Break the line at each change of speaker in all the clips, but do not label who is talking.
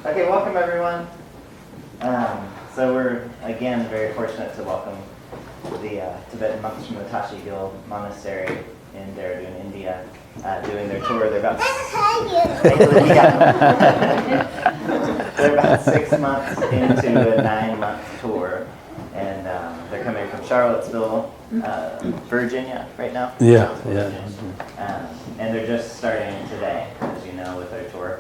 Okay, welcome everyone. So we're again very fortunate to welcome the Tibetan monks from the Tashi monastery in Dehradun, India, doing their tour. They're about they're about 6 months into a 9-month tour, and they're coming from Charlottesville, Virginia, right now.
Yeah.
And they're just starting today, as you know, with their tour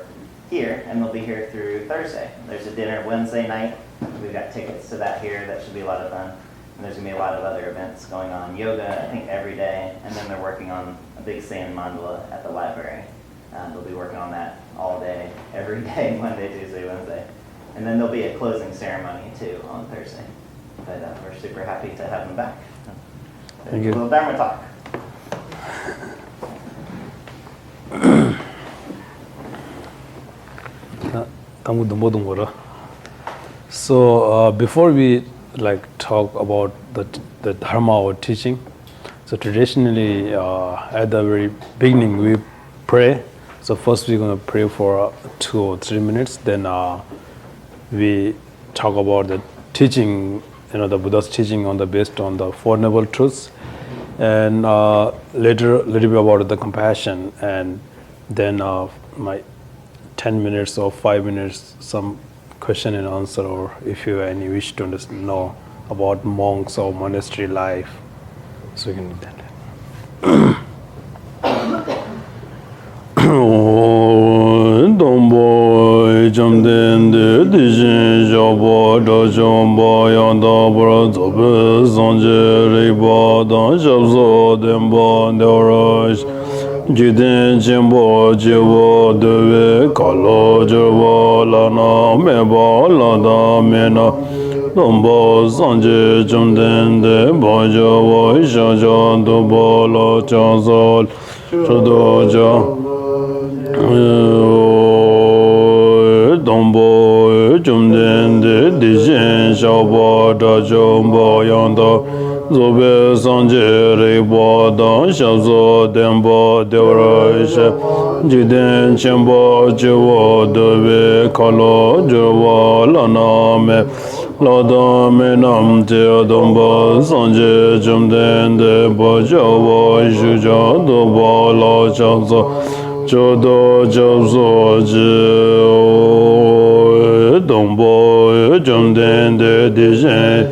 here, and they'll be here through Thursday. There's a dinner Wednesday night. We've got tickets to that here. That should be a lot of fun. And there's going to be a lot of other events going on. Yoga, I think, every day. And then they're working on a big sand mandala at the library. They'll be working on that all day, every day, Monday, Tuesday, Wednesday. And then there'll be a closing ceremony, too, on Thursday. But we're super happy to have them back.
Thank you.
A little Dharma talk.
So before we talk about the dharma or teaching, so traditionally at the very beginning we pray. So first we're going to pray for 2 or 3 minutes. Then we talk about the teaching, the Buddha's teaching based on the Four Noble Truths, and later a little bit about the compassion, and then my 10 minutes or 5 minutes, some question and answer, or if you have any wish to know about monks or monastery life. So you can do that. Jiden Jimbo Jivo Deve Kalo Jivo Lana Meba Lada Mena Dombo Sanje Jumden De Bojo Shaja Dubo Lo Chazol Chodoja Dombo Jumden De Dijin Shabo Da Jumbo Yanda Zobe Sanje Ribo Dan Shazo Dembo Devrashe Jiden Chembo Jivo Dove Kalo Jivo Lana Me Lada Me Nam Te Dombo Sanje Jumden De Bojo Shuja Dobo La Chazo Chodo Jabzo Ji Dombo Jumden De Dijen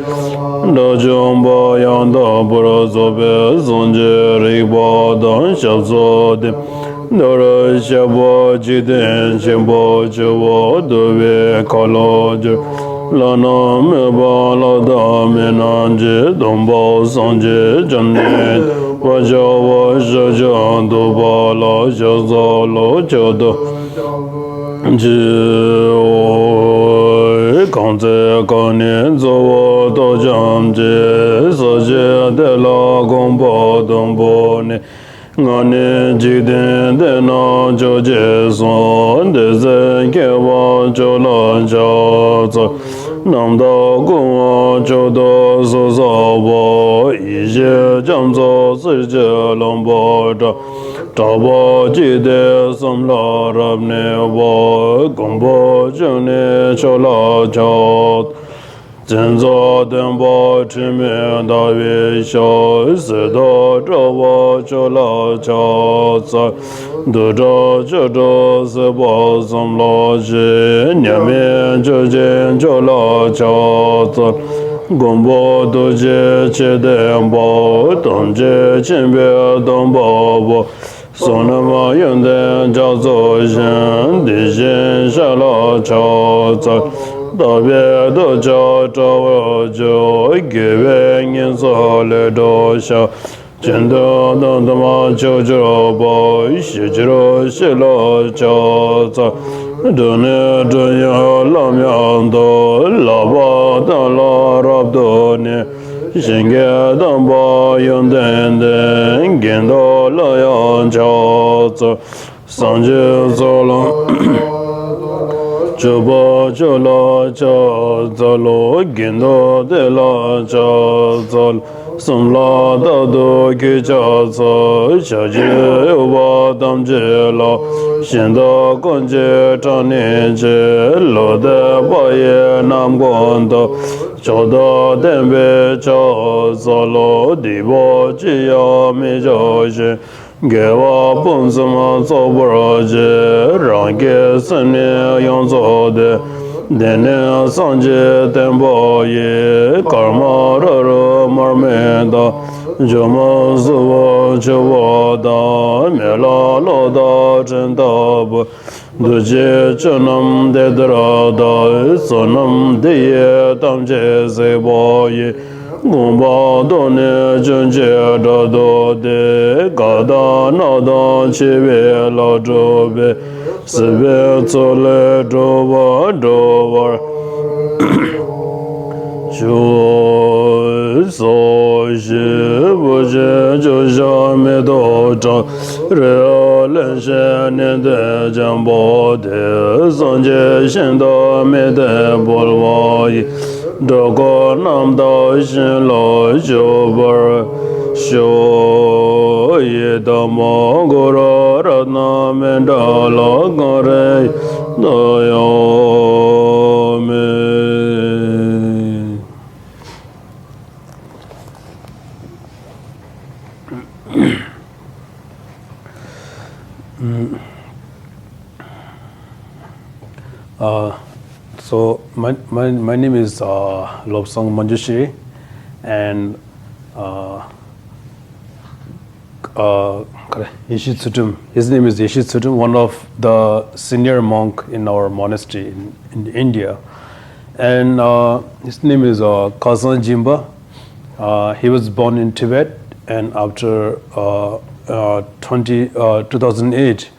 Da Jumbo Yanda Burazobe Zonje Riba Dan Shabzo De Dora Shabo Jiden Shimbo Jivo Dove Kalo Lana Meba Lada Menanje Dombo Sanje Janden Vajawa Shajan Doba La Shaza Lo Chodo Kanze Kane Zowo Dojam Je Soje De La Gombo Dombo Ne Ngane Jiden De Na Joje Son De Zen Kewa Jola Jaza Namda Gongwa Chodo Sosabo Ije Jamzo Sirje Lombo Tabo Jide Samla Rabne Wa Gombo June Chola Jat Zenzo Dembo Chime Davi Sha Sedo Jawa Chola Jat Duja Chodo Seba Samla Je Nyame Jojen Chola Jat Gombo Doje Chedembo Donje Chimbe Dombo Sonama Yonde Jazo Jen Dijen Shala Chaza Dabe Doja Chawa Jo Give Yin Sole Dosha Jendo Dondama Chojro Boy Shijiro Shilo Chaza Done Dunya Lamyando Lava Dala Rabdone Shinge Damba Yondende Gendo Layan Chaza Sanje Zola Choba Chola Chaza Lo Gendo De La Chaza Sumla Dado Kijaza Shaji Uba Damje La Shinda Konje Taninje Lode Baye Namgonda Choda Dembe Chazalo Dibo Chia Mijoje Gewa Punzuma Zobaraje Rangi Sene Yonzode Dene Sanje Tembo Ye Karma Rara Marmenda Jama Zuwa Chawada Mela Loda Chendab Duje Chanam Dedrada Sonam Deye Tamje Zebo Ye Gumba Done Junje Dado De Gada Nada Chive La Jobe Sebe Tsole Dova Dova Shu So Shi Buje Josha Medo Chang Re Len Shen De Jambo De Sanje Shenda Mede Bolwa Yi Dogo Nam Da Shin Lo Jobar Sho Ye Damo Goro Ratna Mendala Gore Doyo Me. So my name is Lobsang Manjushri, and Yeshitsutum. His name is Yeshitsutum, one of the senior monk in our monastery in India. And his name is Kazan Jimba. He was born in Tibet, and after 2008,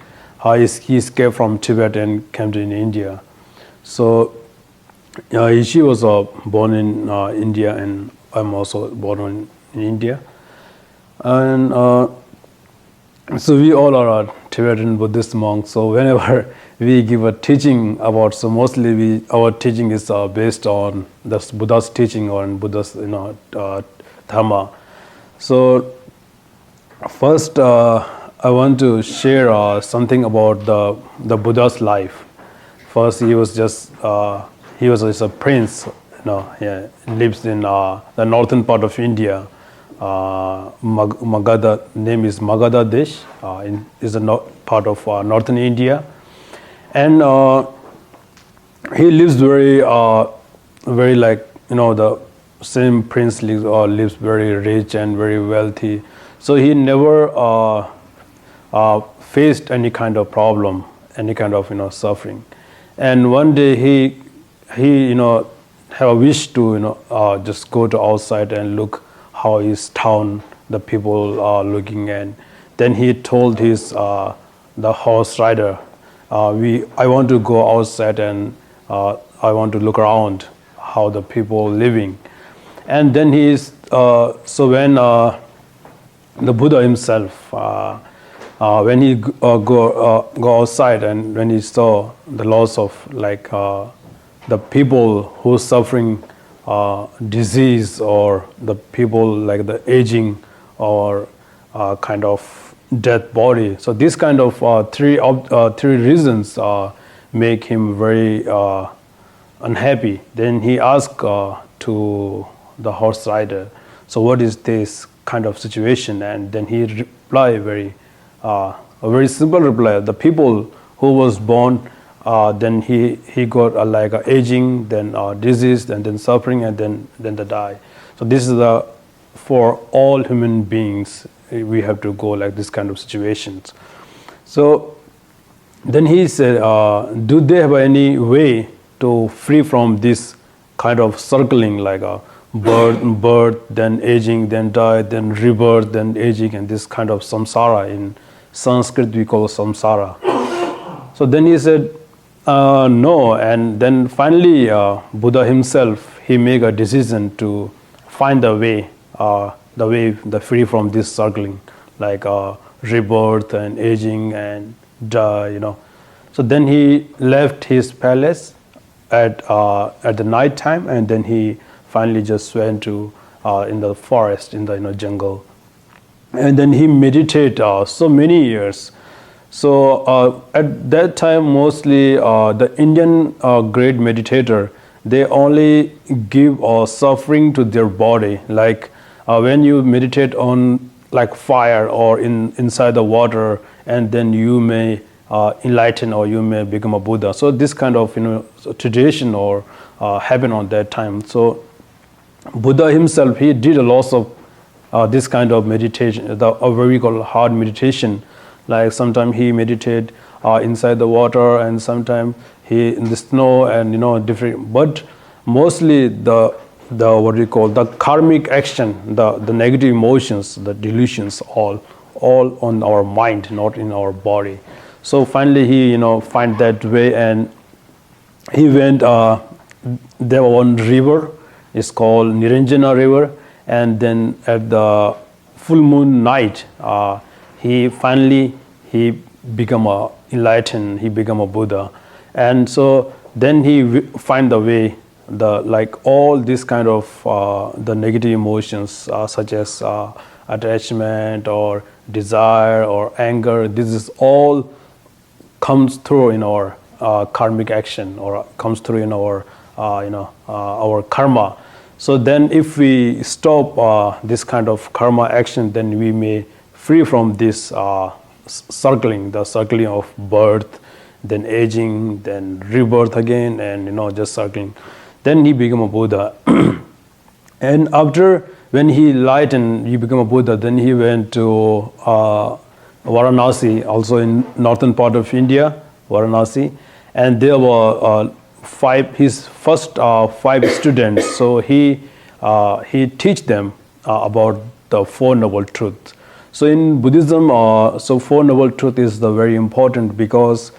he escaped from Tibet and came to India. So he was born in India, and I'm also born in India. And so we all are Tibetan Buddhist monks. So whenever we give a teaching about, so mostly our teaching is based on the Buddha's teaching or Buddha's dharma. So first, I want to share something about the Buddha's life. First, he was just a prince. Lives in the northern part of India. Magadha name is Magadha Desh. Is a part of northern India, and he lives very like the same prince lives very rich and very wealthy. So he never faced any kind of problem, any kind of suffering. And one day he have a wish to just go to outside and look how his town, the people are looking. And then he told his the horse rider, I want to go outside and I want to look around how the people living. And then so when the Buddha himself, when he go outside and when he saw the loss of the people who suffering disease, or the people like the aging or kind of dead body. So this kind of three reasons make him very unhappy. Then he asked to the horse rider, so what is this kind of situation? And then he replied a very simple reply. The people who was born, then he got like aging, then disease, and then suffering, and then they die. So this is for all human beings. We have to go like this kind of situations. So then he said, do they have any way to free from this kind of circling, like a birth, then aging, then die, then rebirth, then aging, and this kind of samsara? In Sanskrit we call samsara. So then he said, no. And then finally Buddha himself, he made a decision to find the way free from this circling, like rebirth and aging and die, So then he left his palace at the night time, and then he finally just went to in the forest, in the jungle, and then he meditate so many years. So at that time, mostly the Indian great meditator, they only give suffering to their body. Like when you meditate on like fire or inside the water, and then you may enlighten or you may become a Buddha. So this kind of tradition or happen on that time. So Buddha himself, he did a lot of this kind of meditation, a very called hard meditation. Like sometimes he meditate inside the water, and sometimes he in the snow, and different. But mostly the what we call the karmic action, the negative emotions, the delusions, all on our mind, not in our body. So finally he find that way, and he went. There was one river, it's called Niranjana River, and then at the full moon night, he become a enlightened, he become a Buddha. And so then he find the way, like all this kind of the negative emotions such as attachment or desire or anger, this is all comes through in our karmic action, or comes through in our our karma. So then if we stop this kind of karma action, then we may free from this circling, the circling of birth, then aging, then rebirth again, and just circling. Then he became a Buddha. And after, when he enlightened, he became a Buddha, then he went to Varanasi, also in northern part of India, Varanasi. And there were his first 5 students. So he teach them about the Four Noble Truths. So in Buddhism, so Four Noble Truth is the very important, because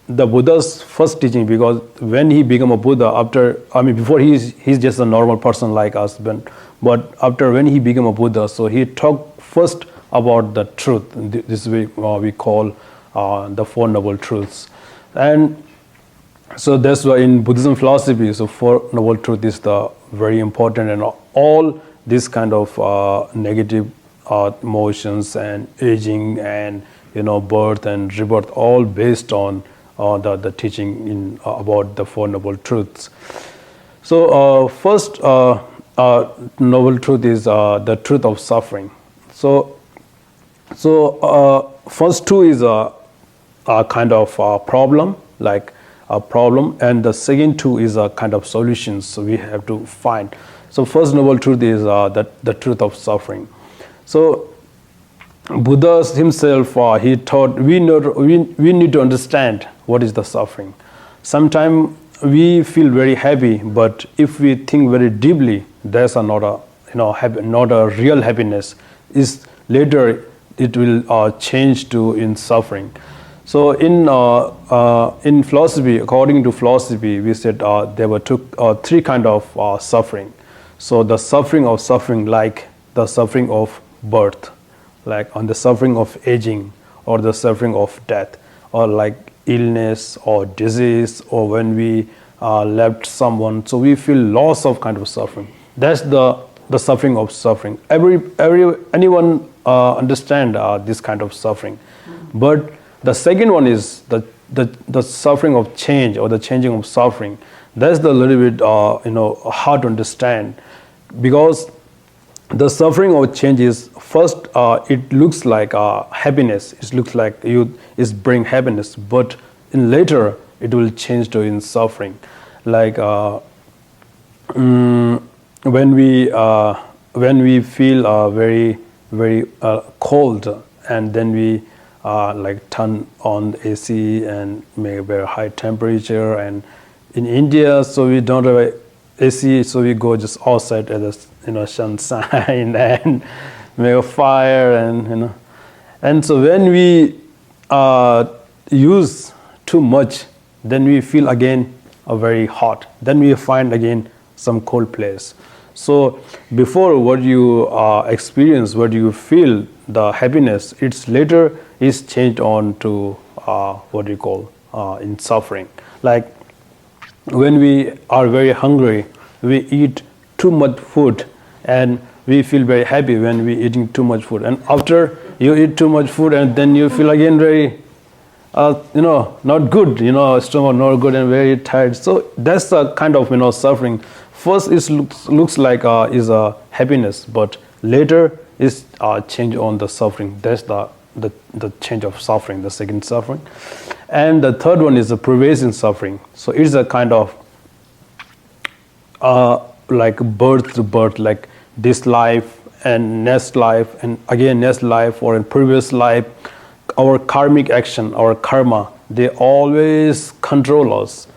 the Buddha's first teaching, because when he became a Buddha, before he's just a normal person like us, but after when he became a Buddha, so he talked first about the truth. This way we call the Four Noble Truths. And so that's why in Buddhism philosophy, so Four Noble Truth is the very important, and all this kind of negative emotions and aging and birth and rebirth, all based on the teaching about the Four Noble Truths. So first noble truth is the truth of suffering. So first two is a kind of problem, like a problem, and the second two is a kind of solutions. So we have to find. So first noble truth is the truth of suffering. So Buddha himself, he taught we need to understand what is the suffering. Sometimes we feel very happy, but if we think very deeply, there's not a real happiness. Is later it will change to in suffering. So in philosophy, according to philosophy, we said there were three kind of suffering. So the suffering, like the suffering of birth, like on the suffering of aging, or the suffering of death, or like illness or disease, or when we left someone, so we feel loss of kind of suffering. That's the suffering of suffering. Anyone understand this kind of suffering. But the second one is the suffering of change, or the changing of suffering. That's the little bit hard to understand, because the suffering of change is first it looks like happiness. It looks like is bring happiness, but in later it will change to in suffering. Like when we feel very very cold, and then we like turn on AC and make a very high temperature. And in India, so we don't have AC, so we go just outside at the sunshine and make a fire, and so when we use too much, then we feel again very hot. Then we find again some cold place. So before what you experience, what you feel, the happiness, it's later is changed on to what you call in suffering. Like when we are very hungry, we eat too much food, and we feel very happy when we eating too much food. And after you eat too much food, and then you feel again very, not good, stomach not good and very tired. So that's the kind of, suffering. First, it looks like is a happiness, but later is change on the suffering. That's the change of suffering, the second suffering. And the third one is the pervasive suffering. So it's a kind of like birth to birth, like this life and next life and again next life or in previous life. Our karmic action, our karma, they always control us.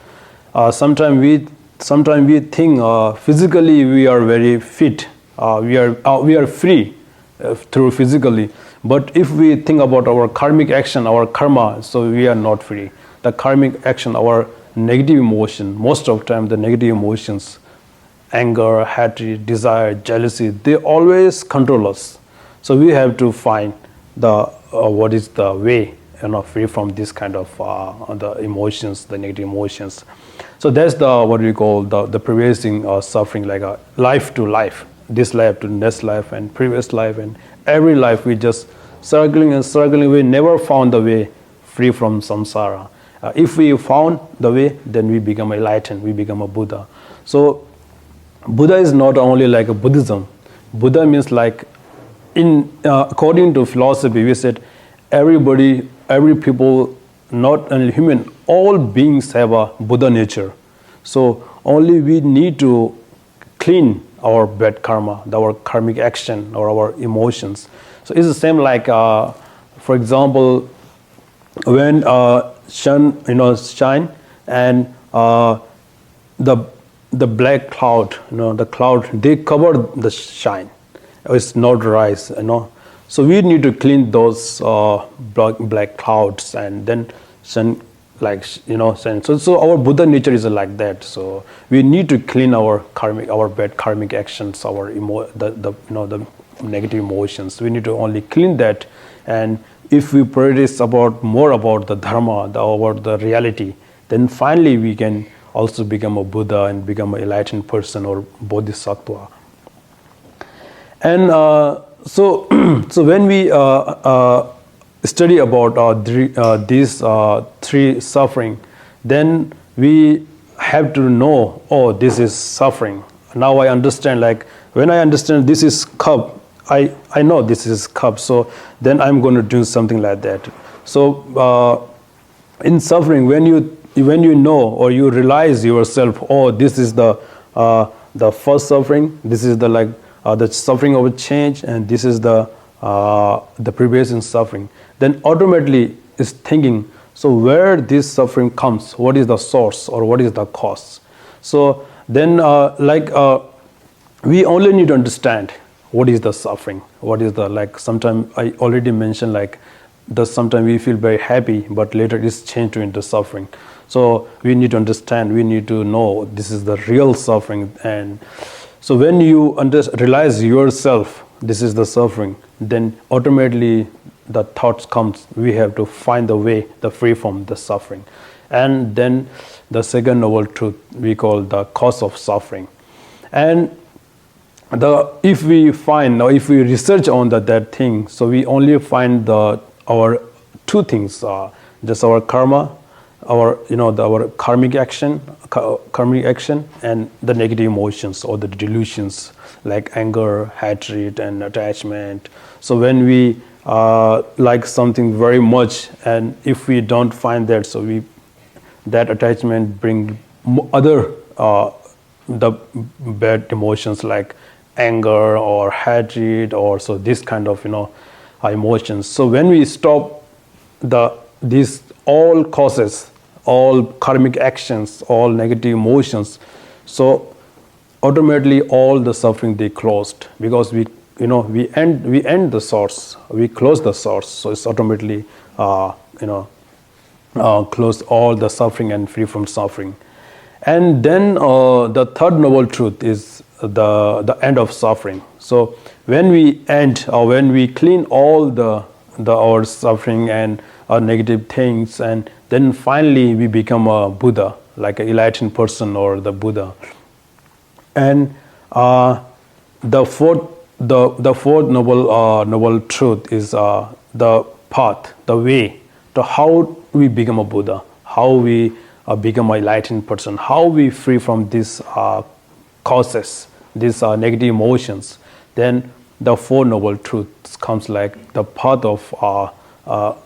Sometimes we think physically we are very fit, we are free through physically. But if we think about our karmic action, our karma, so we are not free. The karmic action, our negative emotion, most of the time the negative emotions, anger, hatred, desire, jealousy, they always control us. So we have to find the what is the way, free from this kind of the emotions, the negative emotions. So that's the what we call the pervasive suffering, like a life to life, this life to next life and previous life, and every life we just circling and circling. We never found the way free from samsara. If we found the way, then we become enlightened, we become a Buddha. So Buddha is not only like a Buddhism. Buddha means like, according to philosophy, we said everybody, every people, not only human, all beings have a Buddha nature. So only we need to clean our bad karma, our karmic action or our emotions. So it's the same like, for example, when sun, shine and the black cloud, the cloud, they cover the shine. It's not rise, So we need to clean those black clouds and then sun, like sun. So our Buddha nature is like that. So we need to clean our bad karmic actions, our the negative emotions. We need to only clean that. And if we practice more about the dharma, about the reality, then finally we can also become a Buddha and become an enlightened person or bodhisattva. And so when we study about these three suffering, then we have to know, oh, this is suffering. Now I understand, like when I understand this is cup, I know this is cup, so then I'm going to do something like that. So in suffering, when you know or you realize yourself, oh, this is the first suffering, this is the suffering of a change, and this is the previous suffering, then automatically is thinking, so where this suffering comes, what is the source or what is the cause? So then we only need to understand what is the suffering, what is the, like sometimes I already mentioned, like sometimes we feel very happy, but later it's changed into suffering. So we need to understand, we need to know this is the real suffering. And so when you realize yourself, this is the suffering, then automatically the thoughts comes, we have to find the way, the free from the suffering. And then the second noble truth we call the cause of suffering. And if we research on that thing, so we only find our two things, just our karma, our karmic action, and the negative emotions or the delusions like anger, hatred, and attachment. So when we like something very much, and if we don't find that, so that attachment bring other the bad emotions like anger or hatred, or so this kind of emotions. So when we stop these all causes, all karmic actions, all negative emotions, so automatically all the suffering they closed, because we end the source, we close the source, so it's automatically close all the suffering and free from suffering. And then the third noble truth is the end of suffering. So when we end, or when we clean all our suffering and our negative things, and then finally we become a Buddha, like an enlightened person or the Buddha. And the fourth noble truth is the path, the way to how we become a Buddha, how we become a enlightened person, how we free from these causes, these negative emotions. Then the four noble truths comes like the path of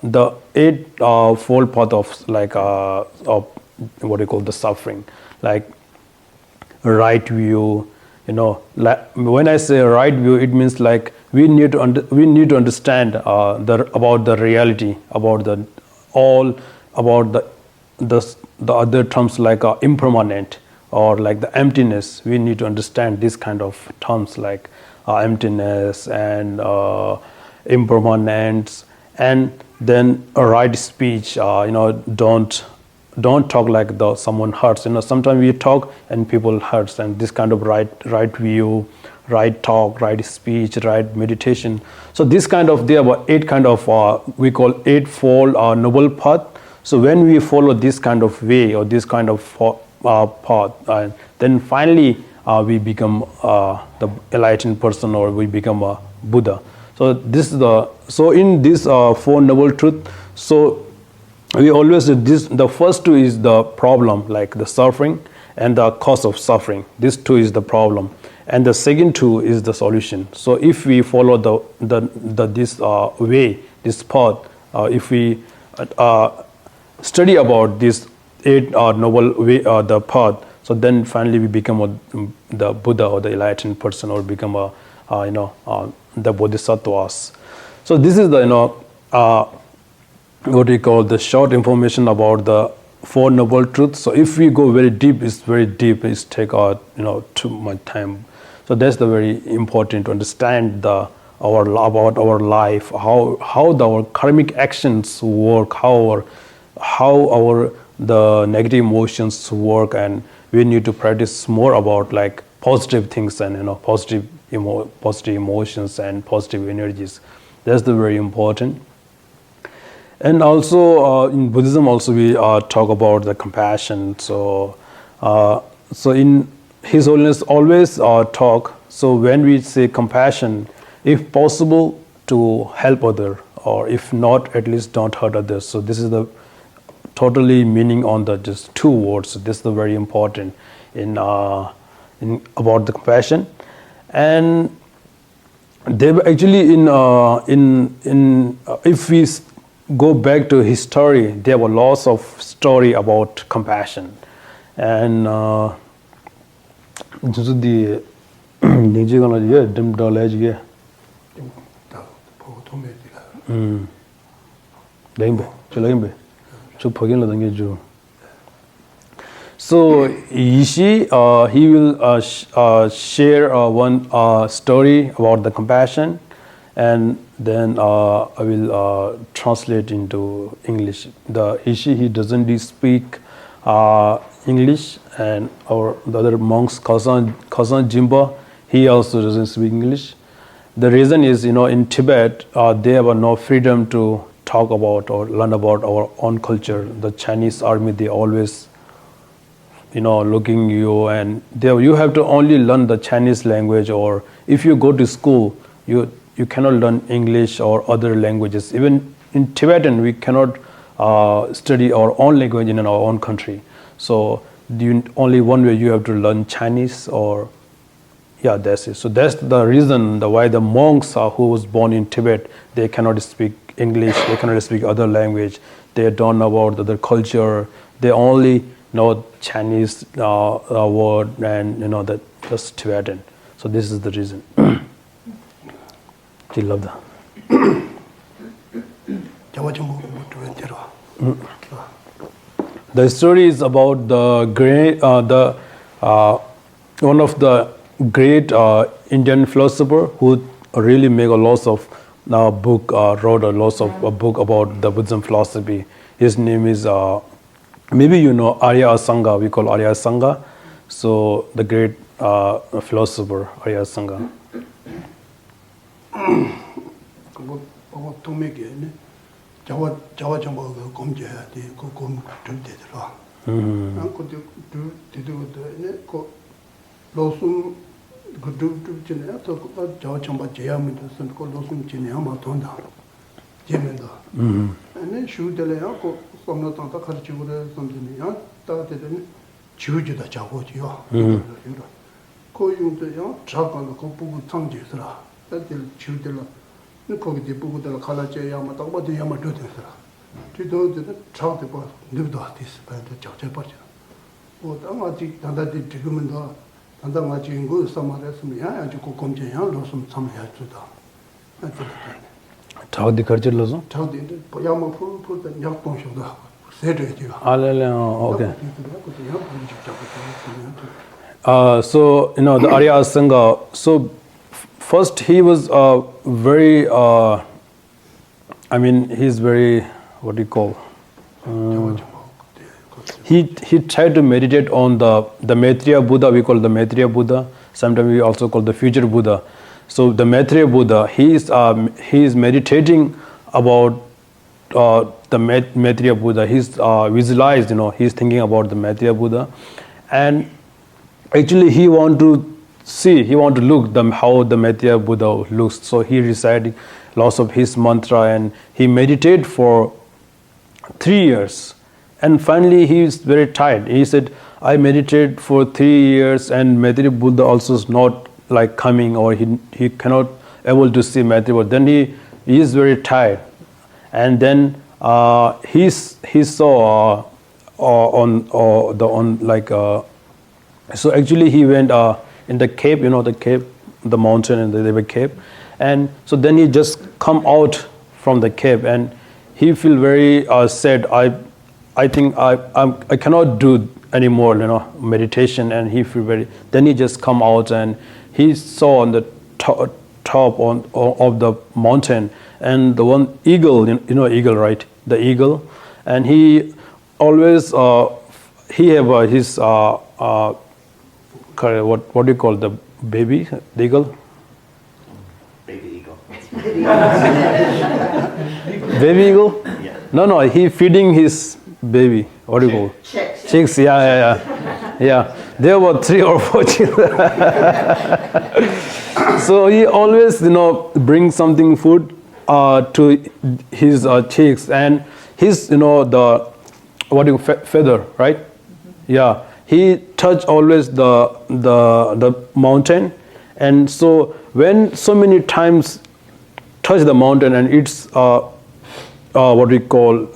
the eightfold path of like of what you call the suffering, like right view. Like when I say right view, it means like we need to understand about the reality, about the all, about the other terms like impermanent or like the emptiness. We need to understand this kind of terms like emptiness and impermanence, and then a right speech. Don't talk like someone hurts. Sometimes we talk and people hurts, and this kind of right view, right talk, right speech, right meditation. So this kind of, there were eight kind of we call eightfold noble path. So when we follow this kind of way or this kind of path, then finally we become the enlightened person, or we become a Buddha. So in this four noble truth. So we always do this. The first two is the problem, like the suffering and the cause of suffering. This two is the problem, and the second two is the solution. So if we follow this way, this path, if we study about this eight noble way, the path, so then finally we become the Buddha or the enlightened person, or become the Bodhisattvas. So this is the what we call the short information about the four noble truths. So if we go very deep, it's very deep. It's take out too much time. So that's the very important to understand about our life, how our karmic actions work, how the negative emotions work, and we need to practice more about like positive things and positive emotions and positive energies. That's the very important. And also in Buddhism, also we talk about the compassion. So in His Holiness always talk. So when we say compassion, if possible to help other, or if not, at least don't hurt others. So this is the totally meaning on the just two words. This is the very important in about the compassion. And they were actually in if we go back to history, there were lots of story about compassion, and just the so Yishi, he will share one story about the compassion, and then I will translate into English. The Yishi, he doesn't speak English, and the other monks, Kazan Jimba, he also doesn't speak English. The reason is, in Tibet, they have no freedom to talk about or learn about our own culture. The Chinese army, they always, looking you, and you have to only learn the Chinese language, or if you go to school, you cannot learn English or other languages. Even in Tibetan, we cannot study our own language in our own country. So only one way, you have to learn Chinese, or that's it. So that's the reason why the monks who was born in Tibet, they cannot speak English, they cannot speak other language, they don't know about other culture, they only know Chinese word, and that's Tibetan. So this is the reason. I love that. The story is about the great, one of the great Indian philosopher who really make a lot of book, wrote a lot of book about the Buddhism philosophy. His name is maybe Arya Asanga. We call Arya Asanga. So the great philosopher Arya Asanga.
그 전에 저 정말 제야면 무슨 거 로슨 전에 아마 돈다. 제면도. 아니 슈들이야 그 somnatanta 가르치고 something이야. 다들 주주다 자고지요. 거기도요. 자관도 그 부분 창제스라. 다들 주들라. 거기에 부분들 갈아져야 아마 딱 봐도 야마 되더라. 뒤도들 차도 봐. 누구도 아티스 봐도 적재 빠져. 뭐 아직 단다디 지금은 더 단다마 지인고 사마레스면 아주 고kom제야 로좀 참여해 주다.
차우디 거질러서?
차우디 야마 풀풀 약동쇼도 세르지요.
알레레 오케이. So the Arya Sangha. So first he was very. I mean, he's very. What do you call? He tried to meditate on the Maitreya Buddha. We call the Maitreya Buddha. Sometimes we also call the future Buddha. So the Maitreya Buddha, he is meditating about the Maitreya Buddha. He's visualized, he's thinking about the Maitreya Buddha, and actually he want to look how the Maitreya Buddha looks. So he recited lots of his mantra and he meditated for 3 years. And finally he is very tired. He said, I meditated for 3 years and Maitreya Buddha also is not like coming, or he cannot able to see Maitreya Buddha. Then he is very tired. And then he saw so actually he went in the cave, the cave, the mountain and the cave. And so then he just come out from the cave and he feel very sad. I think I cannot do anymore, meditation, and he feel very. Then he just come out and he saw on the top of the mountain and the one eagle, eagle, right? The eagle, and he always he have his what do you call the baby, the eagle?
Baby eagle.
Baby eagle?
Yeah.
No, he feeding his baby. What do you call? Chicks. Yeah. There were 3 or 4 children. So he always, bring something food to his chicks, and his, the feather, right? Yeah. He touch always the mountain, and so when so many times touch the mountain and it's what we call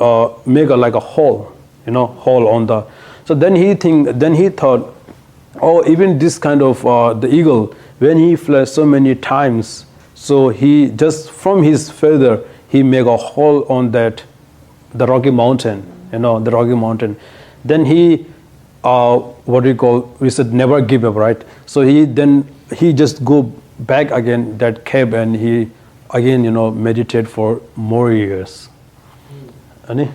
make like a hole, hole on the. So then he thought, oh, even this kind of the eagle, when he flies so many times, so he just from his feather he make a hole on the rocky mountain, the rocky mountain. Then he we said never give up, right? So he just go back again that cave and he again meditate for more years. Ani?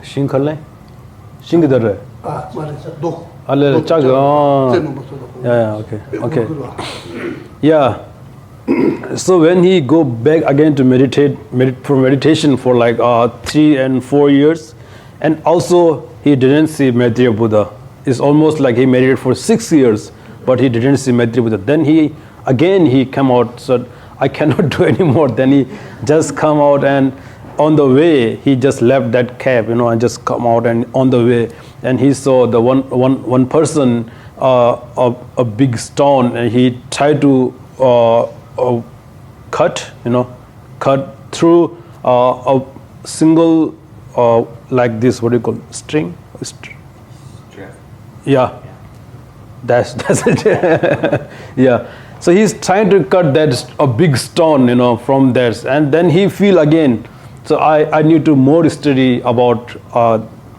Shinkhale? Shingidare? Yeah, okay. Yeah. So when he go back again to meditate for meditation for like 3 and 4 years, and also he didn't see Maitreya Buddha. It's almost like he meditated for 6 years, but he didn't see Maitreya Buddha. Then he come out, said, I cannot do anymore. Then he just come out, and on the way he just left that cave, and just come out, and on the way, and he saw the one person, a big stone, and he tried to cut through a single like this, what do you call it? String? Yeah. That's it. Yeah. So he's trying to cut a big stone, from there, and then he feel again. So I need to more study about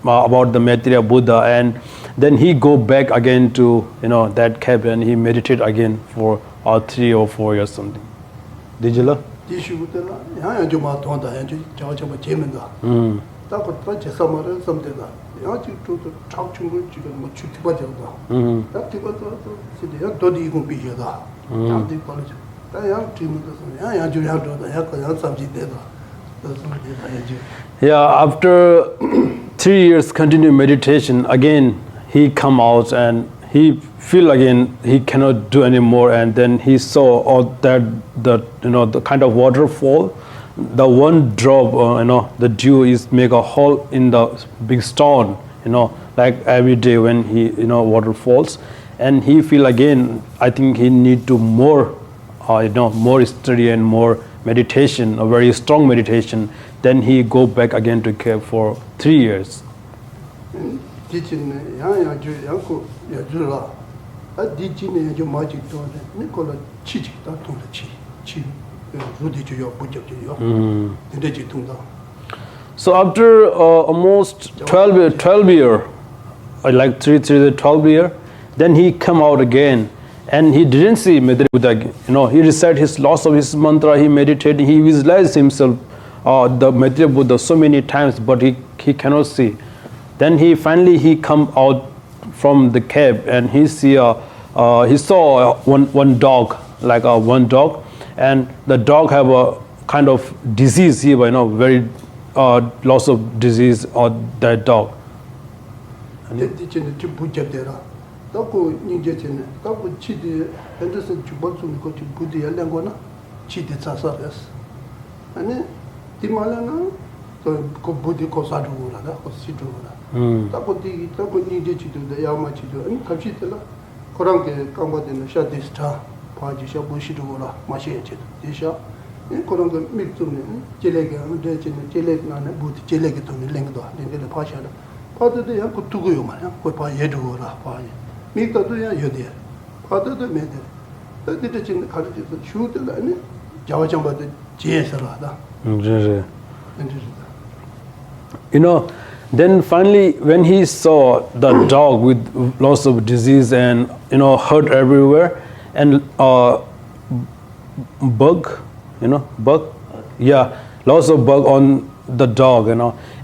about the Maitreya Buddha, and then he go back again to that cave and he meditate again for 3 or 4 years something. Did you learn?
디슈부터라 야야 좀 왔다 야지 저저 재면다 딱그 저 서머를 섬대다 야지 또 작중을 지금 뭐 주티바져다 딱티바도 시대야 도디 이거 비셔다 장디 걸어져 다야 팀도 야야 주야도다 약간 삼지 되다
Yeah, after 3 years continued meditation, again he come out and he feel again he cannot do anymore, and then he saw all that the kind of waterfall, the one drop the dew is make a hole in the big stone, like every day when he water falls, and he feel again I think he need to more more study and more meditation, a very strong meditation. Then he go back again to cave for 3 years.
디치네 야야 주 양고 여주라 아 디치네 좀 마치 또 니콜라 치지 다 통다 치 루디 주요 부적주요 근데 통다.
So after almost 12 year, like 12 year, then he come out again, and he didn't see Maitreya Buddha again. He recite his lots of his mantra, he meditated, he visualized himself the Maitreya Buddha so many times, but he cannot see. Then he finally come out from the cave, and he saw one dog, like one dog, and the dog have a kind of disease here, very lots of disease on that dog.
디치네 좀 부적대라 딱고 닌제체네 딱고 치디 핸드스 주방좀 거 부디 열량거나 치디 자살했어 아니 디말라나 그 부디 고사주고라다 고시주고라 딱고 디 딱고 닌제치도 야마치도 아니 갑시들라 그런게 강바되는 샤디스타 파지 샤부시주고라 마시에치 디샤 그런 거 밑좀네 젤레게 되지는 젤레나네 부디 젤레게 돈 랭도 렌데 파샤다 파도도 야 두고요 말이야 그봐 예두고라 파니 미터도 야 여디야 파도도 메데 그때 진짜 가르쳐서 슈들라네 자와장바도 제서라다
then finally when he saw the dog with lots of disease and hurt everywhere, and bug, lots of bug on the dog,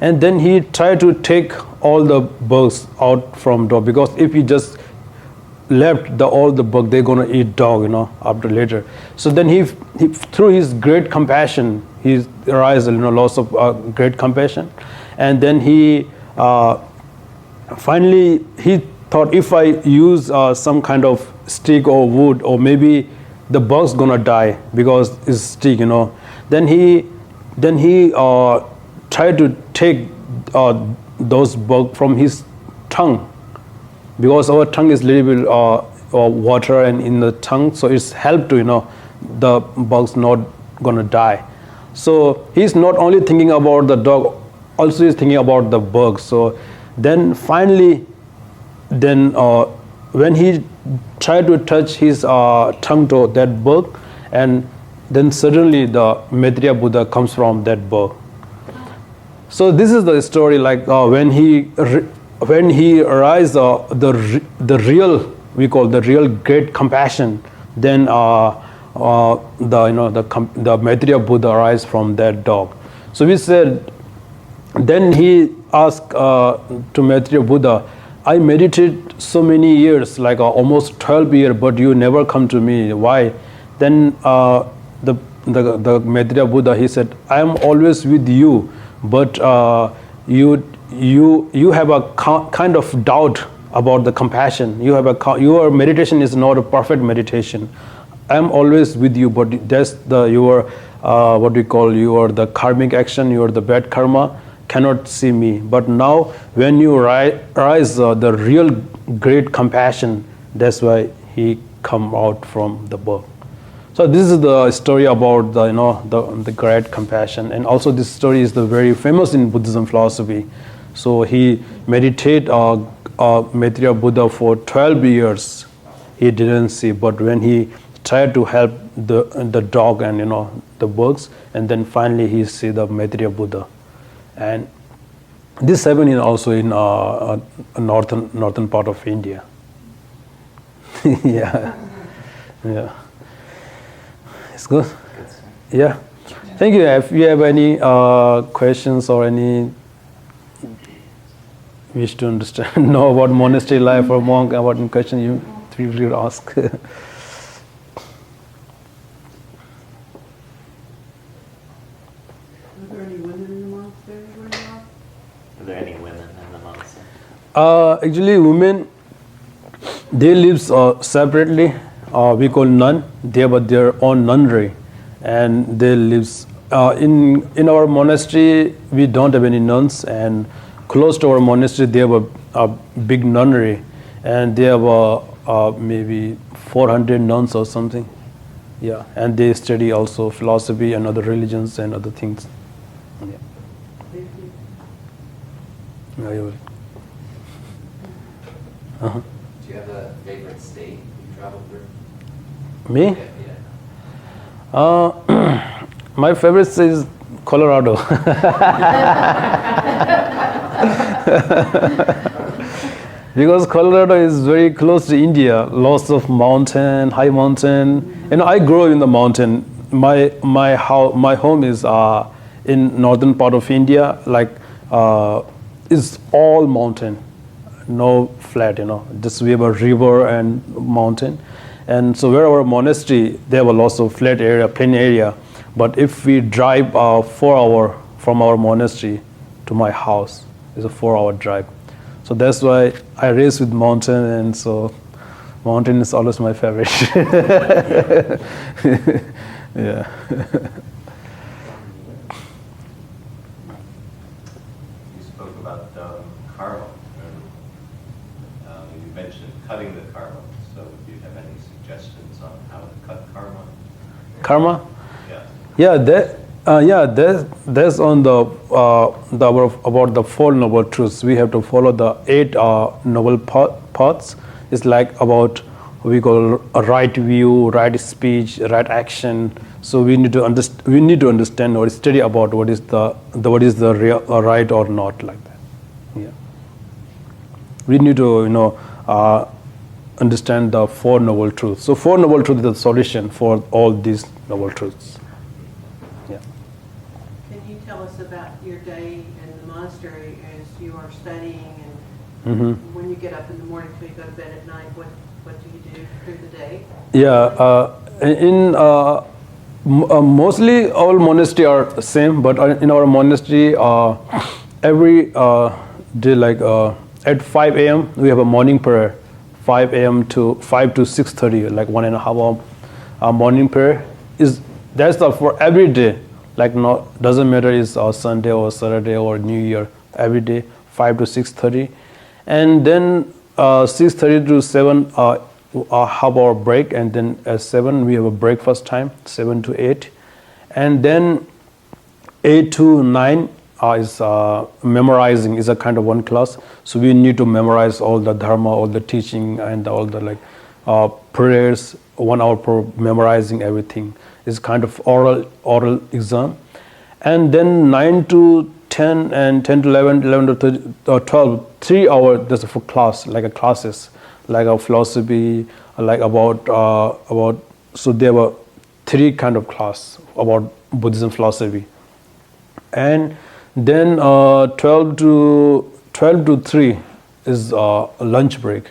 and then he tried to take all the bugs out from dog, because if he just left all the bug, they're gonna eat dog, after later. So then he through his great compassion, he arised lots of great compassion, and then he finally he thought, if I use some kind of stick or wood, or maybe the bug's gonna die because it's stick, Then he tried to take those bugs from his tongue, because our tongue is little bit water and in the tongue, so it's helped to the bugs not gonna die. So he's not only thinking about the dog, also he's thinking about the bugs. So then finally, when he tried to touch his tongue to that bug, and then suddenly the Maitreya Buddha comes from that bug. So this is the story, like when he arise the real, we call the real great compassion, then the Maitreya Buddha arise from that dog. So we said, then he asked to Maitreya Buddha, I meditate so many years, like almost 12 years, but you never come to me. Why? Then the Maitreya Buddha, he said, I am always with you, but you have a kind of doubt about the compassion. Your meditation is not a perfect meditation. I am always with you, but that's your what we call the karmic action, the bad karma cannot see me. But now when you rise the real great compassion, that's why he come out from the birth. So this is the story about the great compassion, and also this story is very famous in Buddhism philosophy. So he meditate Maitreya Buddha for 12 years. He didn't see, but when he tried to help the dog and the bugs, and then finally he see the Maitreya Buddha. And This 7 is also in northern part of India. Yeah, yeah, it's good. Yeah, thank you. If you have any questions or any wish to understand, know about monastery life or monk, about any question, you feel free to ask.
Were there any women in the monastery where you are?
Are there any women in the monastery?
Actually, women, they live separately. We call nun. They have their own nunnery, and they live in our monastery. We don't have any nuns, and close to our monastery, they have a big nunnery, and they have maybe 400 nuns or something. Yeah, and they study also philosophy and other religions and other things. Yeah.
Thank you.
Yeah, you will.
Do you have a favorite state you traveled through?
Me?
Yeah.
My favorite state is Colorado. Because Colorado is very close to India, lots of mountain, high mountain. I grew up in the mountain. My home is in northern part of India, like it's all mountain, no flat. Just we have a river and mountain. And so where our monastery, they have a lots of flat area, plain area. But if we drive 4 hours from our monastery to my house, it's a 4-hour drive. So that's why I race with mountain, and so mountain is always my favorite. Yeah.
You spoke about karma, and you mentioned cutting the karma. So do you have any suggestions on how to cut karma?
Karma?
Yeah.
Yeah, that's on the about the 4 noble truths. We have to follow the 8 noble paths. It's like about we call a right view, right speech, right action. So we need to understand or study about what is the real right or not, like that. Yeah. We need to understand the 4 noble truths. So 4 noble truths is the solution for all these noble truths.
Can you tell us about your day in the monastery as you are studying, and when you get up in the morning till you go to bed at night, what do you do through the day?
Yeah, mostly all monastery are same, but in our monastery, every day, like at 5 a.m. we have a morning prayer, 5 a.m. to 5 to 6:30, like 1.5 hour morning prayer. That's for every day. Like doesn't matter it's Sunday or Saturday or New Year, every day 5 to 6:30, and then 6:30 to 7 half-hour break, and then at 7 we have a breakfast time, 7 to 8, and then 8 to 9 is memorizing, is a kind of one class. So we need to memorize all the dharma, all the teaching, and all the prayers. 1 hour for memorizing everything. Is kind of oral exam, and then 9 to 10 and 10 to 11, 11 to 12, 3 hours. That's for class, like a classes, like a philosophy, like about. So there were 3 kind of class about Buddhism philosophy, and then 12 to 3 is a lunch break.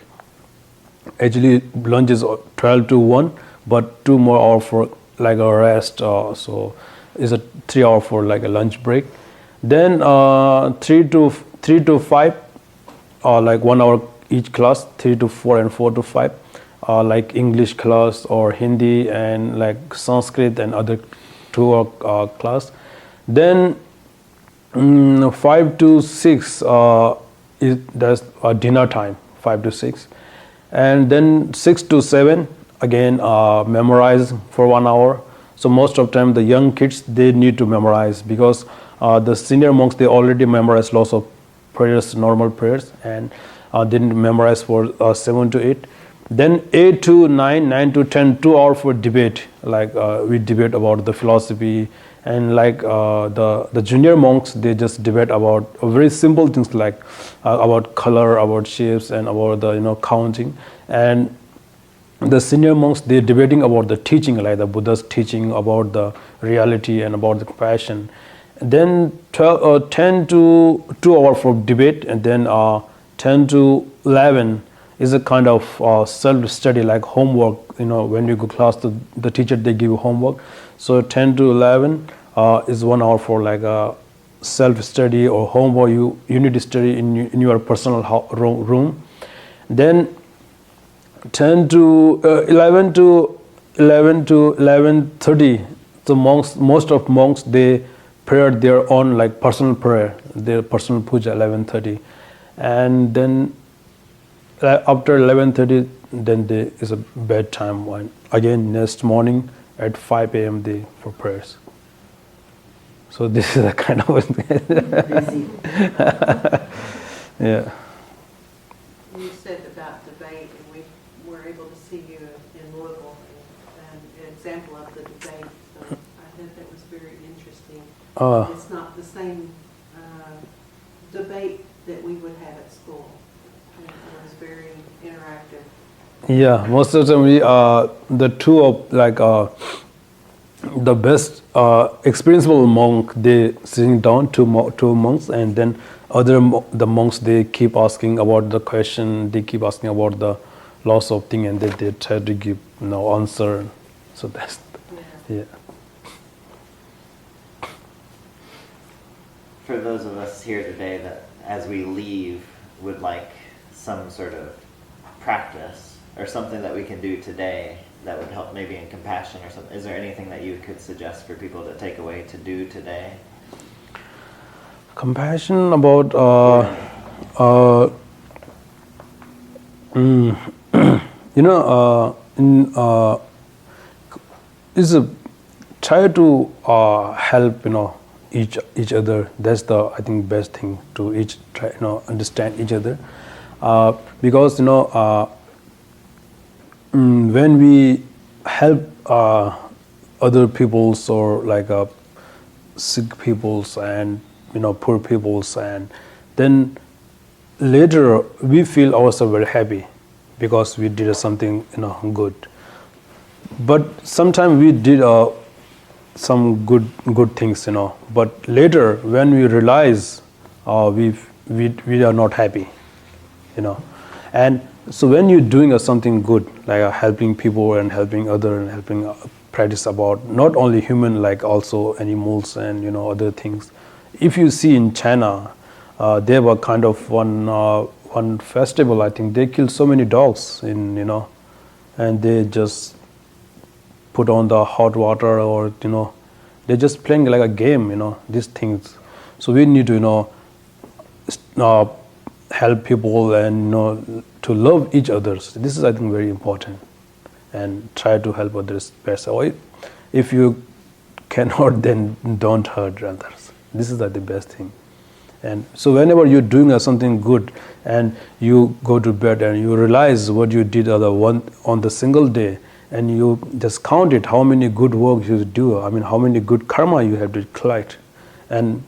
Actually, lunch is 12 to 1, but 2 more hours for like a rest. So is a 3 hour for like a lunch break. Then 3 to 5, like 1 hour each class. 3 to 4 and 4 to 5, like English class or Hindi and like Sanskrit and other 2 hour class. Then 5 to 6 that's dinner time. 5 to 6, and then 6 to 7. Again, memorize for 1 hour. So most of the time, the young kids, they need to memorize, because the senior monks, they already memorize lots of prayers, normal prayers, and didn't memorize for 7 to 8. Then 8 to 9, 9 to 10, 2 hours for debate. Like we debate about the philosophy And like the junior monks, they just debate about very simple things like about color, about shapes, and about the counting. And the senior monks, they're debating about the teaching, like the Buddha's teaching about the reality and about the compassion. And then 10 to 2 hours for debate, and then 10 to 11 is a kind of self-study, like homework. When you go class, the teacher, they give you homework. So 10 to 11 is 1 hour for like a self-study or homework. You need to study in your personal room. Then 10 to 11 to 11:30, the monks, most of monks, they pray their own like personal prayer, their personal puja 11:30, and then after 11:30, then there is a bedtime one. Again, next morning at 5 a.m. they for prayers. So this is a kind of yeah.
You said about debate, and we were able to see you in Louisville, and an example of the debate. So I think that was very interesting. It's not the same debate that we would have at school. It was very interactive.
Yeah, most of the time the two of like the best experienceable monk, they sitting down, two monks, and then the monks, they keep asking about the question, they keep asking about the loss of thing, and they try to give answer. So that's yeah.
For those of us here today that as we leave would like some sort of practice or something that we can do today that would help maybe in compassion or something, is there anything that you could suggest for people to take away to do today?
Compassion about is a try to help each other. That's the, I think, best thing to try understand each other, because when we help other peoples or like sick peoples and poor peoples, and then later we feel ourselves very happy because we did something good. But sometimes we did some good things, but later when we realize we are not happy, and so when you're doing something good, like helping people and helping other and helping practice about not only human, like also animals and other things. If you see in China, they have a kind of one festival. I think they kill so many dogs and they just put on the hot water, or they're just playing like a game. These things. So we need to help people and to love each other. This is, I think, very important, and try to help others best. Or if you cannot, then don't hurt others. This is the best thing. And so whenever you're doing something good and you go to bed and you realize what you did on the single day, and you just count it, how many good work you do, how many good karma you have to collect, and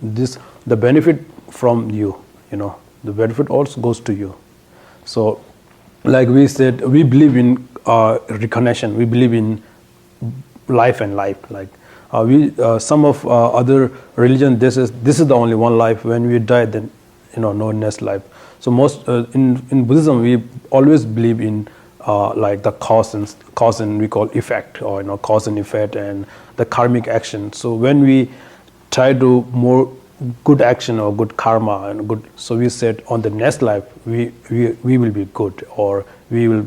the benefit from you, the benefit also goes to you. So like we said, we believe in reincarnation, we believe in life and life. Like some of other religion, this is the only one life. When we die, then no next life. So most in Buddhism, we always believe in like the cause and we call effect, or cause and effect, and the karmic action. So when we try to more good action or good karma and good, so we said on the next life we will be good, or we will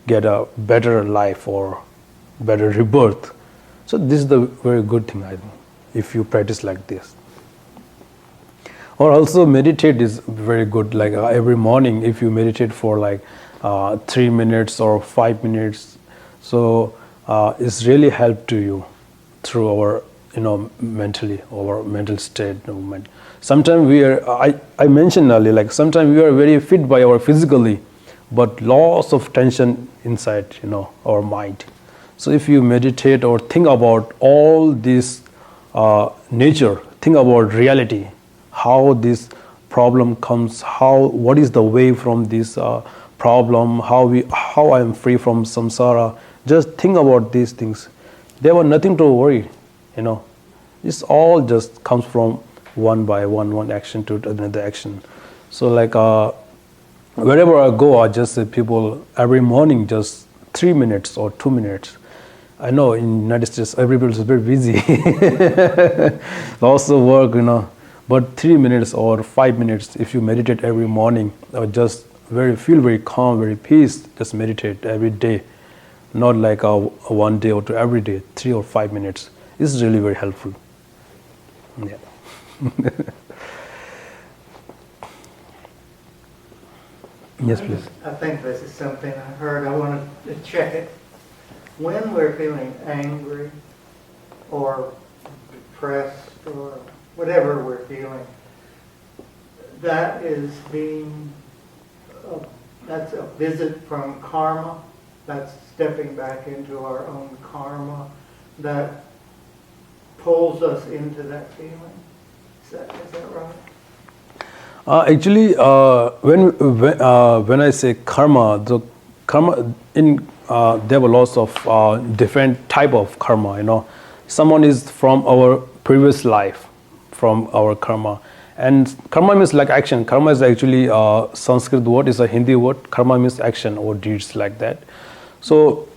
get a better life or better rebirth. So this is the very good thing, I think, if you practice like this. Or also meditate is very good. Like every morning, if you meditate for like 3 minutes or 5 minutes, so it's really help to you through our mentally, our mental state. Sometimes we are, I mentioned earlier, like sometimes we are very fit by our physically, but lots of tension inside our mind. So if you meditate or think about all these nature, think about reality, how this problem comes, what is the way from this problem, how I am free from samsara. Just think about these things. There were nothing to worry, you know. This all just comes from one by one action to another action. So like wherever I go, I just say people every morning just 3 minutes or 2 minutes. I know in United States everybody is very busy, lots of work, you know. But 3 minutes or 5 minutes, if you meditate every morning, or just feel very calm, very peace, just meditate every day, not like one day or two every day, 3 or 5 minutes. This is really very helpful. Yeah. Yes, please.
I think this is something I heard. I wanted to check it. When we're feeling angry or depressed or whatever we're feeling, that is that's a visit from karma. That's stepping back into our own karma that pulls us into that feeling. Is that right?
Actually, when I say karma, the karma there were lots of different type of karma. You know, someone is from our previous life, from our karma, and karma means like action. Karma is actually a Sanskrit word, is a Hindi word. Karma means action or deeds like that. So,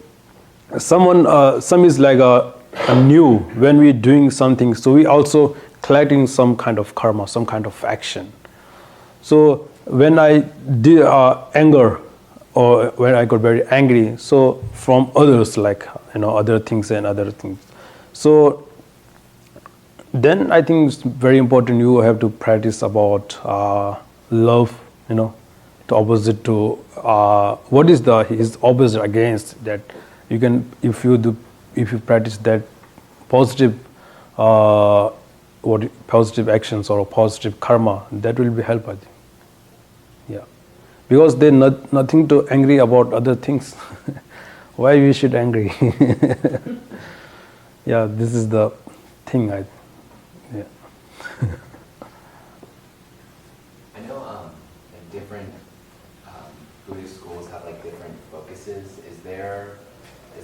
some is like a new when we're doing something. So we also collecting some kind of karma, some kind of action. So when I did anger, or when I got very angry, so from others, like, you know, other things and other things. So then I think it's very important you have to practice about love, you know, the opposite to what is his opposite against that. You can, if you practice that positive positive actions or positive karma, that will be help, I think. Yeah, because they're nothing to angry about other things. Why we should angry? Yeah, this is the thing. Yeah.
I know different Buddhist schools have like different focuses. Is there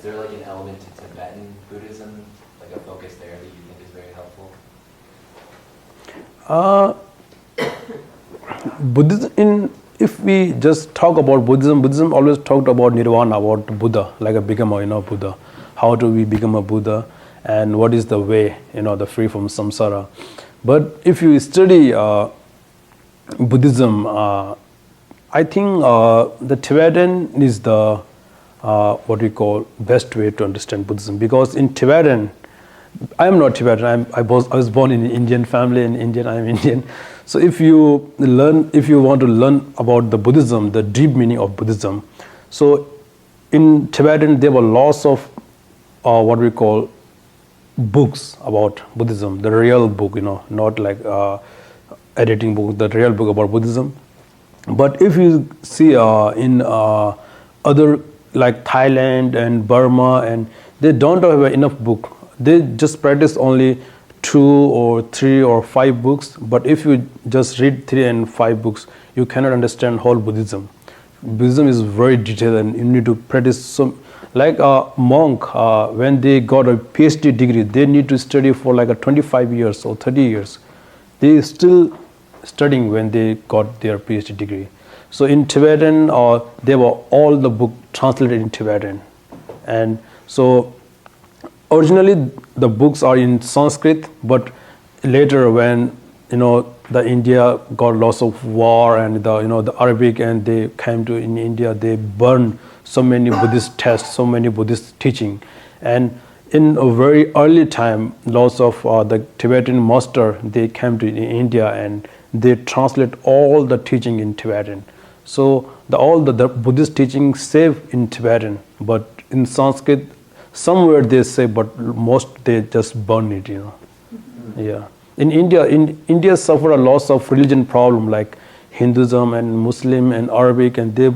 like an element to Tibetan Buddhism, like a focus there that you think is very helpful?
Buddhism, if we just talk about Buddhism always talked about nirvana, about Buddha, like a become a, you know, Buddha. How do we become a Buddha, and what is the way, you know, the free from samsara. But if you study Buddhism, I think the Tibetan is the what we call best way to understand Buddhism, because in Tibetan, I am not Tibetan. I was born in an Indian family, in Indian. I am Indian. So if you want to learn about the Buddhism, the deep meaning of Buddhism, so in Tibetan there were lots of what we call books about Buddhism, the real book, you know, not like editing book, the real book about Buddhism. But if you see in other like Thailand and Burma, and they don't have enough book. They just practice only 2 or 3 or 5 books. But if you just read 3 and 5 books, you cannot understand whole Buddhism. Buddhism is very detailed, and you need to practice some. Like a monk, when they got a PhD degree, they need to study for like 25 years or 30 years. They still studying when they got their PhD degree. So in Tibetan, they were all the book translated in Tibetan, and so originally the books are in Sanskrit, but later when, you know, the India got lots of war and the Arabic, and they came to in India, they burned so many Buddhist texts, so many Buddhist teaching, and in a very early time, lots of the Tibetan master, they came to India and they translate all the teaching in Tibetan. So all the Buddhist teaching saved in Tibetan, but in Sanskrit, somewhere they say, but most they just burn it, you know. Yeah. In India suffer a loss of religion problem like Hinduism and Muslim and Arabic, and they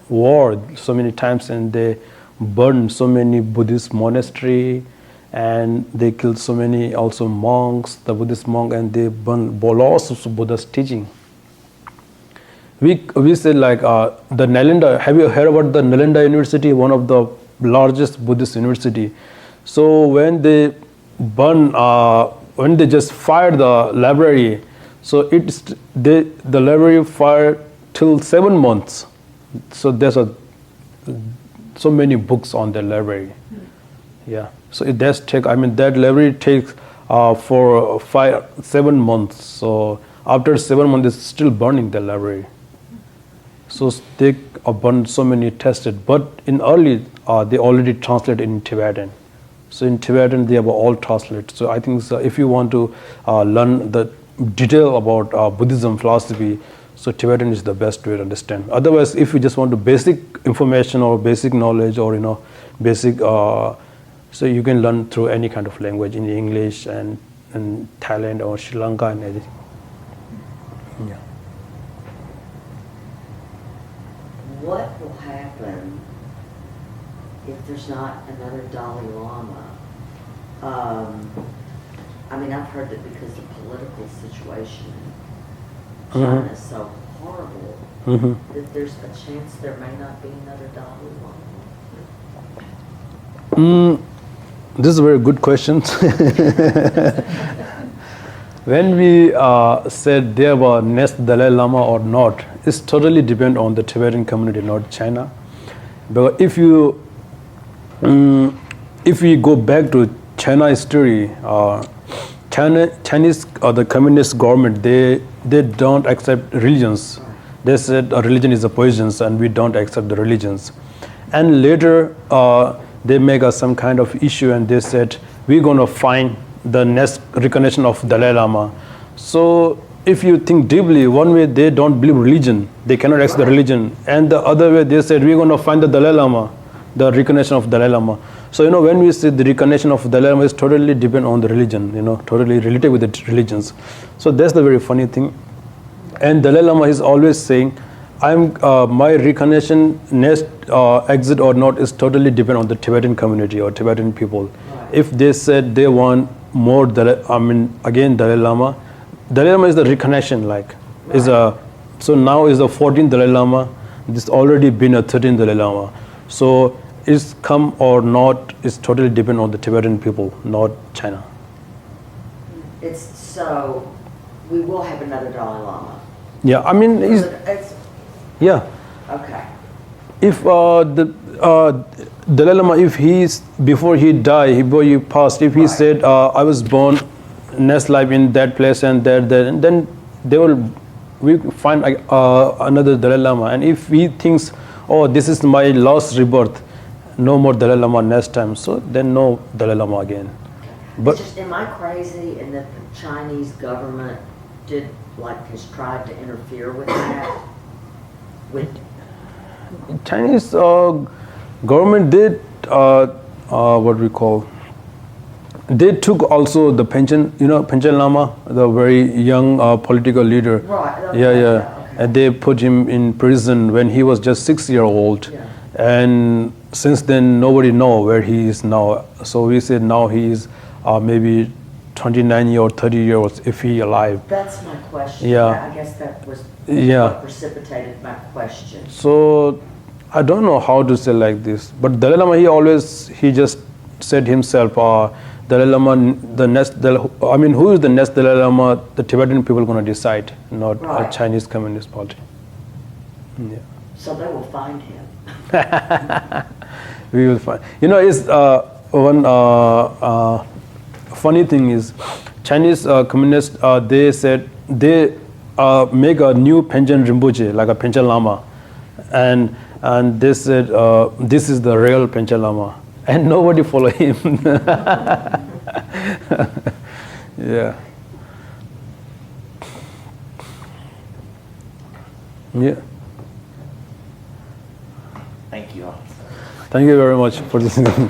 war so many times, and they burn so many Buddhist monastery, and they killed so many also monks, the Buddhist monk, and they burned lots of Buddha's teaching. We said like the Nalanda. Have you heard about the Nalanda University, one of the largest Buddhist university? So when they when they just fired the library, so the library fired till 7 months. So there's so many books on the library. Yeah. So it does take. I mean that library takes for 7 months. So after 7 months, it's still burning the library. So they burned so many tested, but in early they already translated in Tibetan. So in Tibetan they have all translated. So I think if you want to learn the detail about Buddhism philosophy, so Tibetan is the best way to understand. Otherwise, if you just want to basic information or basic knowledge or basic, so you can learn through any kind of language in English and Thailand or Sri Lanka and everything. Yeah.
What will happen if there's not another Dalai Lama? I mean, I've heard that because the political situation in China is so horrible, that there's a chance there may not be another Dalai Lama.
This is a very good question. When we said there were next Dalai Lama or not, it's totally depend on the Tibetan community, not China. But if we go back to China history, Chinese the communist government, they don't accept religions. They said a religion is a poison and we don't accept the religions. And later they make some kind of issue and they said we're going to find the next recognition of Dalai Lama. So if you think deeply, one way they don't believe religion, they cannot accept the religion, and the other way they said we're going to find the Dalai Lama, the recognition of Dalai Lama. So when we say the recognition of Dalai Lama is totally depend on the religion, totally related with the religions. So that's the very funny thing. And Dalai Lama is always saying, my recognition next exit or not is totally depend on the Tibetan community or Tibetan people. Right. If they said they want more Dalai Lama. Dalai Lama is the recognition, so now is the 14th Dalai Lama. This already been a 13th Dalai Lama. So it's come or not is totally depend on the Tibetan people, not China.
So we will have another Dalai Lama.
Yeah, I mean, yeah.
Okay.
If the Dalai Lama, before he died, before he passed, if he said, I was born next life in that place and there, and then we find another Dalai Lama. And if he thinks, this is my last rebirth, no more Dalai Lama next time, so then no Dalai Lama again. But
am I crazy in that the Chinese government has tried to interfere with that?
Chinese government did what we call. They took also the Panchen Lama, the very young political leader.
Right. Okay.
Yeah.
Okay.
And they put him in prison when he was just 6 years old.
Yeah.
And since then, nobody know where he is now. So we said now he is maybe 29 years or 30 years if he alive.
That's my question.
Yeah.
I guess that was what precipitated my question.
So I don't know how to say like this, but Dalai Lama he just said himself, Dalai Lama, who is the next Dalai Lama? The Tibetan people are going to decide, not a Chinese Communist Party. Yeah.
So they will find him.
We will find. It's one funny thing is, Chinese communists, they said they make a new Panchen Rinpoche, like a Panchen Lama, and they said this is the real Panchen Lama. And nobody follow him. Yeah. Yeah.
Thank you all.
Thank you very much for listening.